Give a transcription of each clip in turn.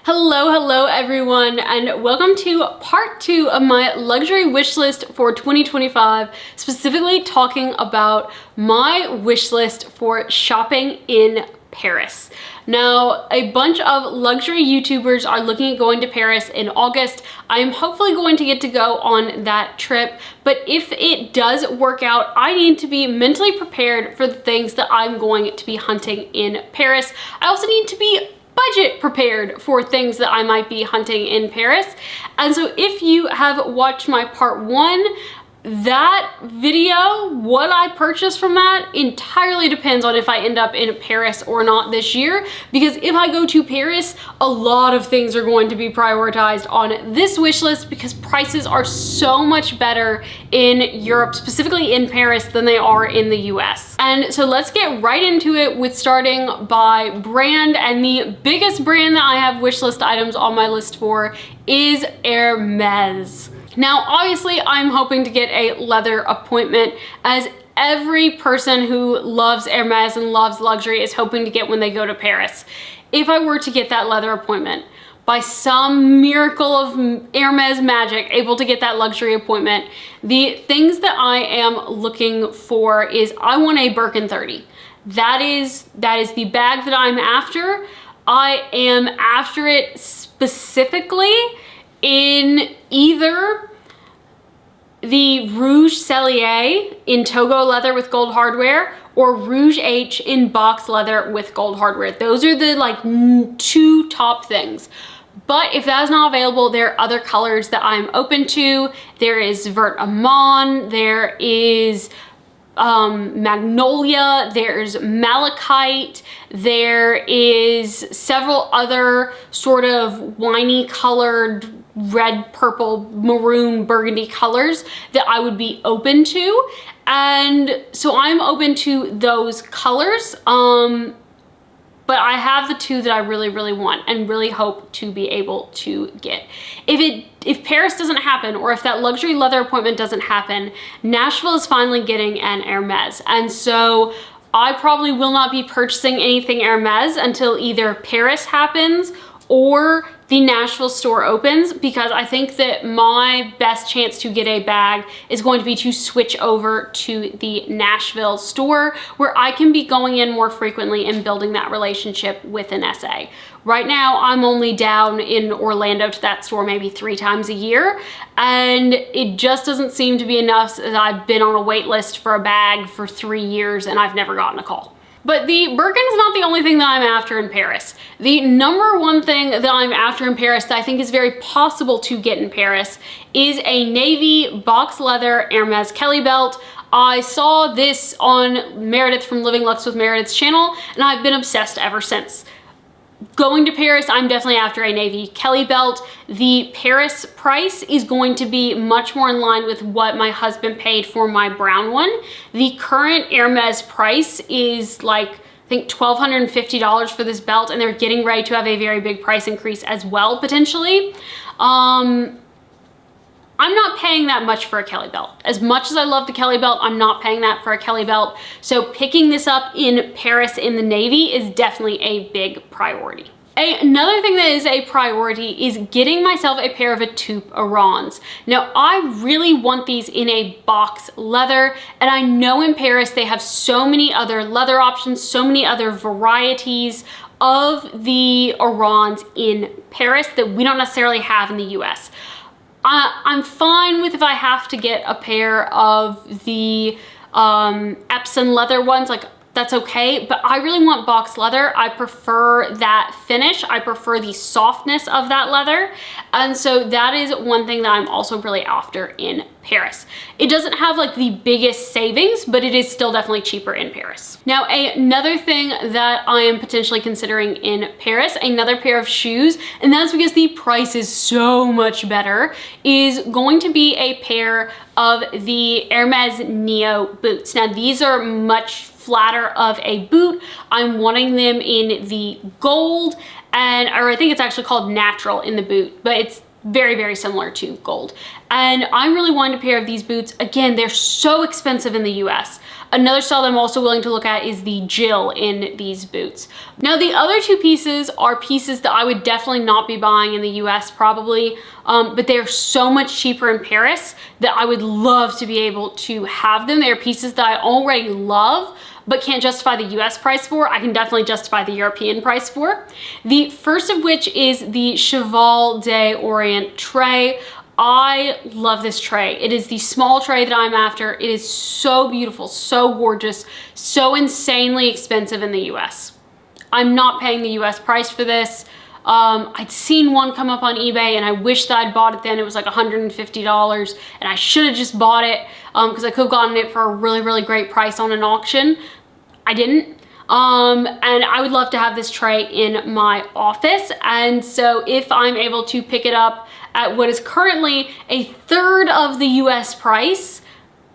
Hello everyone, and welcome to part 2 of my luxury wish list for 2025, specifically talking about my wish list for shopping in Paris. Now, a bunch of luxury YouTubers are looking at going to Paris in August. I am hopefully going to get to go on that trip, but if it does work out, I need to be mentally prepared for the things that I'm going to be hunting in Paris. I also need to be budget prepared for things that I might be hunting in Paris. And so if you have watched my part 1, that video, what I purchased from that entirely depends on if I end up in Paris or not this year, because if I go to Paris, a lot of things are going to be prioritized on this wish list because prices are so much better in Europe, specifically in Paris, than they are in the US. And so let's get right into it with starting by brand, and the biggest brand that I have wish list items on my list for is Hermes. Now, obviously, I'm hoping to get a leather appointment, as every person who loves Hermes and loves luxury is hoping to get when they go to Paris. If I were to get that leather appointment, by some miracle of Hermes magic, able to get that luxury appointment, the things that I am looking for is I want a Birkin 30. That is the bag that I'm after. I am after it specifically in either the Rouge Cellier in Togo leather with gold hardware or Rouge H in box leather with gold hardware. Those are the two top things. But if that is not available, there are other colors that I'm open to. There is Vert Amon, there is Magnolia, there's Malachite, there is several other sort of winey colored red, purple, maroon, burgundy colors that I would be open to. And so I'm open to those colors. But I have the two that I really want and really hope to be able to get. If Paris doesn't happen, or if that luxury leather appointment doesn't happen, Nashville is finally getting an Hermes. And so I probably will not be purchasing anything Hermes until either Paris happens or the Nashville store opens, because I think that my best chance to get a bag is going to be to switch over to the Nashville store, where I can be going in more frequently and building that relationship with an SA. Right now, I'm only down in Orlando to that store maybe 3 times a year, and it just doesn't seem to be enough, as I've been on a wait list for a bag for 3 years and I've never gotten a call. But the Birkin is not the only thing that I'm after in Paris. The number one thing that I'm after in Paris that I think is very possible to get in Paris is a navy box leather Hermes Kelly belt. I saw this on Meredith from Living Lux with Meredith's channel, and I've been obsessed ever since. Going to Paris, I'm definitely after a navy Kelly belt. The Paris price is going to be much more in line with what my husband paid for my brown one. The current Hermes price is like, I think $1,250 for this belt, and they're getting ready to have a very big price increase as well, potentially. I'm not paying that much for a Kelly belt. As much as I love the Kelly belt, I'm not paying that for a Kelly belt. So picking this up in Paris in the navy is definitely a big priority. Another thing that is a priority is getting myself a pair of a taupe Orans. Now, I really want these in a box leather, and I know in Paris they have so many other leather options, so many other varieties of the Orans in Paris that we don't necessarily have in the US. I'm fine with if I have to get a pair of the Epsom leather ones, like that's okay, but I really want box leather. I prefer that finish. I prefer the softness of that leather. And so that is one thing that I'm also really after in Paris. It doesn't have like the biggest savings, but it is still definitely cheaper in Paris. Now, another thing that I am potentially considering in Paris, another pair of shoes, and that's because the price is so much better, is going to be a pair of the Hermes Neo boots. Now, these are much flatter of a boot. I'm wanting them in the gold, or I think it's actually called natural in the boot, but it's very, very similar to gold. And I'm really wanting a pair of these boots. Again, they're so expensive in the US. Another style that I'm also willing to look at is the Jill in these boots. Now, the other two pieces are pieces that I would definitely not be buying in the US probably, but they're so much cheaper in Paris that I would love to be able to have them. They're pieces that I already love, but can't justify the US price for. I can definitely justify the European price for. The first of which is the Cheval d'Orient tray. I love this tray. It is the small tray that I'm after. It is so beautiful, so gorgeous, so insanely expensive in the US. I'm not paying the US price for this. I'd seen one come up on eBay and I wish that I'd bought it then. It was like $150 and I should have just bought it because I could have gotten it for a really, really great price on an auction. I didn't. And I would love to have this tray in my office. And so if I'm able to pick it up at what is currently a third of the US price,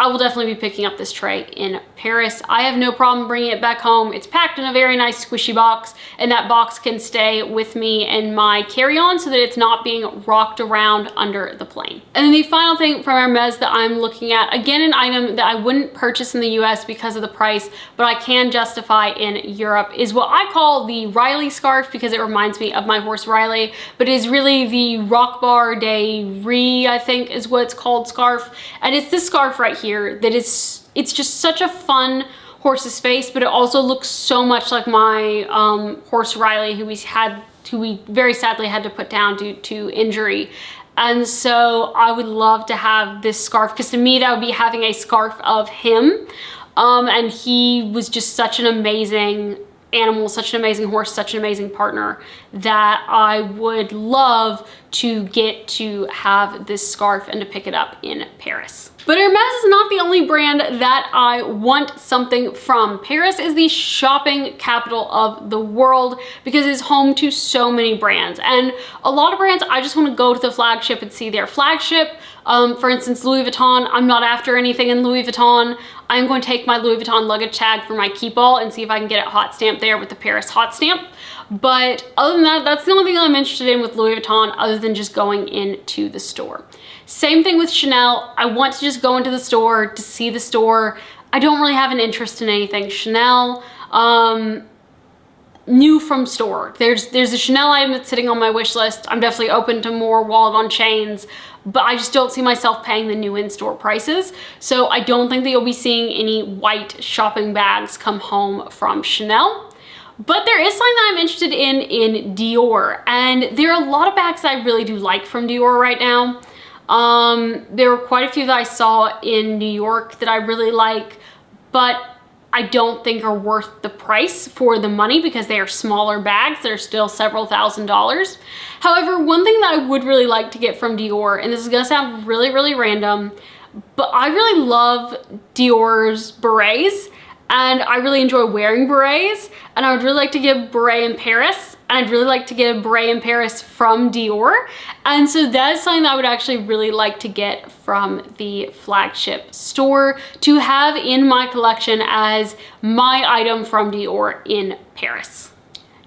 I will definitely be picking up this tray in Paris. I have no problem bringing it back home. It's packed in a very nice squishy box, and that box can stay with me in my carry-on so that it's not being rocked around under the plane. And then the final thing from Hermes that I'm looking at, again, an item that I wouldn't purchase in the US because of the price, but I can justify in Europe, is what I call the Riley scarf because it reminds me of my horse Riley, but it is really the Rock Bar de Rie, I think is what it's called, scarf. And it's this scarf right here that is, it's just such a fun horse's face, but it also looks so much like my horse Riley, who we very sadly had to put down due to injury. And so I would love to have this scarf because to me that would be having a scarf of him. And he was just such an amazing animal, such an amazing horse, such an amazing partner that I would love to get to have this scarf and to pick it up in Paris. But Hermes is not the only brand that I want something from. Paris is the shopping capital of the world because it is home to so many brands. And a lot of brands, I just want to go to the flagship and see their flagship. For instance, Louis Vuitton, I'm not after anything in Louis Vuitton. I'm going to take my Louis Vuitton luggage tag for my Keepall and see if I can get it hot stamped there with the Paris hot stamp. But other than that, that's the only thing I'm interested in with Louis Vuitton other than just going into the store. Same thing with Chanel. I want to just go into the store to see the store. I don't really have an interest in anything Chanel. New from store. There's a Chanel item that's sitting on my wish list. I'm definitely open to more wallet on chains, but I just don't see myself paying the new in-store prices. So I don't think that you'll be seeing any white shopping bags come home from Chanel. But there is something that I'm interested in Dior, and there are a lot of bags that I really do like from Dior right now. There were quite a few that I saw in New York that I really like, but I don't think are worth the price for the money because they are smaller bags. They're still several $1,000s. However, one thing that I would really like to get from Dior, and this is gonna sound really, really random, but I really love Dior's berets. And I really enjoy wearing berets, and I would really like to get a beret in Paris, and I'd really like to get a beret in Paris from Dior. And so that is something that I would actually really like to get from the flagship store to have in my collection as my item from Dior in Paris.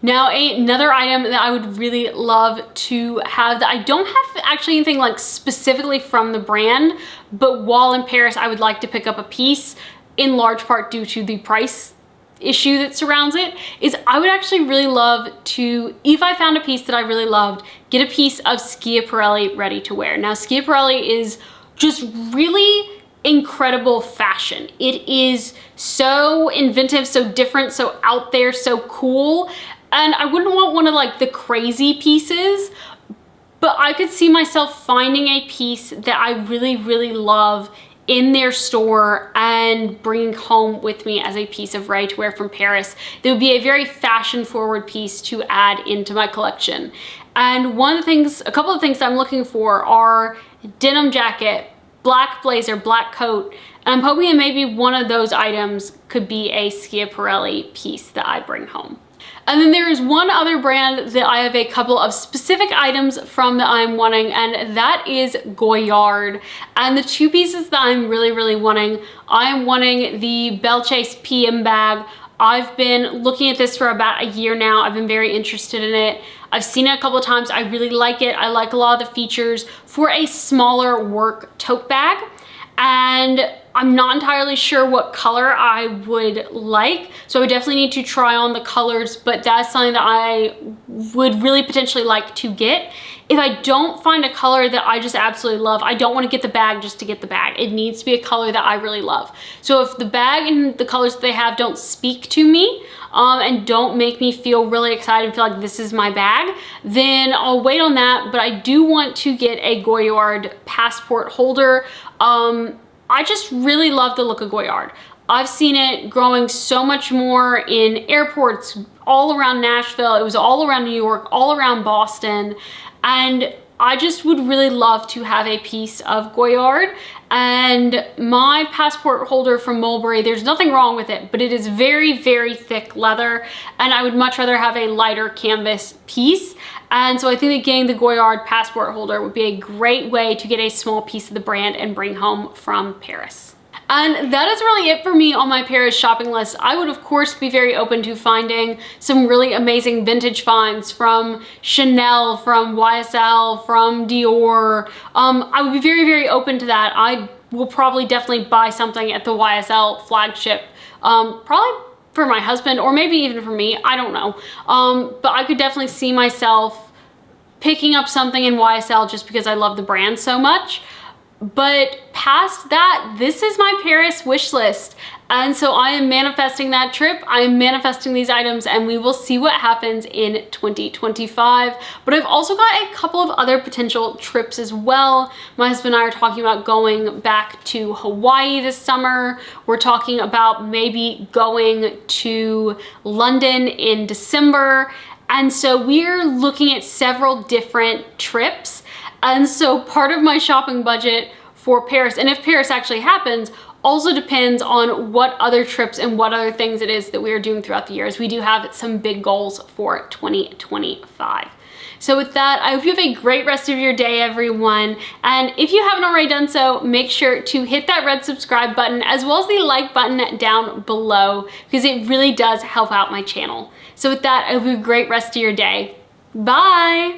Now, another item that I would really love to have that I don't have actually anything like specifically from the brand, but while in Paris, I would like to pick up a piece in large part due to the price issue that surrounds it, is I would actually really love to, if I found a piece that I really loved, get a piece of Schiaparelli ready to wear. Now, Schiaparelli is just really incredible fashion. It is so inventive, so different, so out there, so cool. And I wouldn't want one of like the crazy pieces, but I could see myself finding a piece that I really, really love in their store and bringing home with me as a piece of ready to wear from Paris. There would be a very fashion forward piece to add into my collection. And a couple of things I'm looking for are denim jacket, black blazer, black coat, and I'm hoping that maybe one of those items could be a Schiaparelli piece that I bring home. And then there is one other brand that I have a couple of specific items from that I'm wanting, and that is Goyard. And the two pieces that I'm really, really wanting, I'm wanting the Belle Chase PM bag. I've been looking at this for about a year now. I've been very interested in it. I've seen it a couple of times. I really like it. I like a lot of the features for a smaller work tote bag. And I'm not entirely sure what color I would like. So I would definitely need to try on the colors, but that's something that I would really potentially like to get. If I don't find a color that I just absolutely love, I don't want to get the bag just to get the bag. It needs to be a color that I really love. So if the bag and the colors that they have don't speak to me, and don't make me feel really excited and feel like this is my bag, then I'll wait on that. But I do want to get a Goyard passport holder. I just really love the look of Goyard. I've seen it growing so much more in airports all around Nashville. It was all around New York, all around Boston. And I just would really love to have a piece of Goyard. And my passport holder from Mulberry, there's nothing wrong with it, but it is very, very thick leather. And I would much rather have a lighter canvas piece. And so I think that getting the Goyard passport holder would be a great way to get a small piece of the brand and bring home from Paris. And that is really it for me on my Paris shopping list. I would of course be very open to finding some really amazing vintage finds from Chanel, from YSL, from Dior. I would be very, very open to that. I will probably definitely buy something at the YSL flagship, probably for my husband or maybe even for me, I don't know. But I could definitely see myself picking up something in YSL just because I love the brand so much. But past that, this is my Paris wish list. And so I am manifesting that trip. I am manifesting these items and we will see what happens in 2025. But I've also got a couple of other potential trips as well. My husband and I are talking about going back to Hawaii this summer. We're talking about maybe going to London in December. And so we're looking at several different trips. And so part of my shopping budget for Paris, and if Paris actually happens, also depends on what other trips and what other things it is that we are doing throughout the years. We do have some big goals for 2025. So with that, I hope you have a great rest of your day, everyone. And if you haven't already done so, make sure to hit that red subscribe button as well as the like button down below because it really does help out my channel. So with that, I hope you have a great rest of your day. Bye.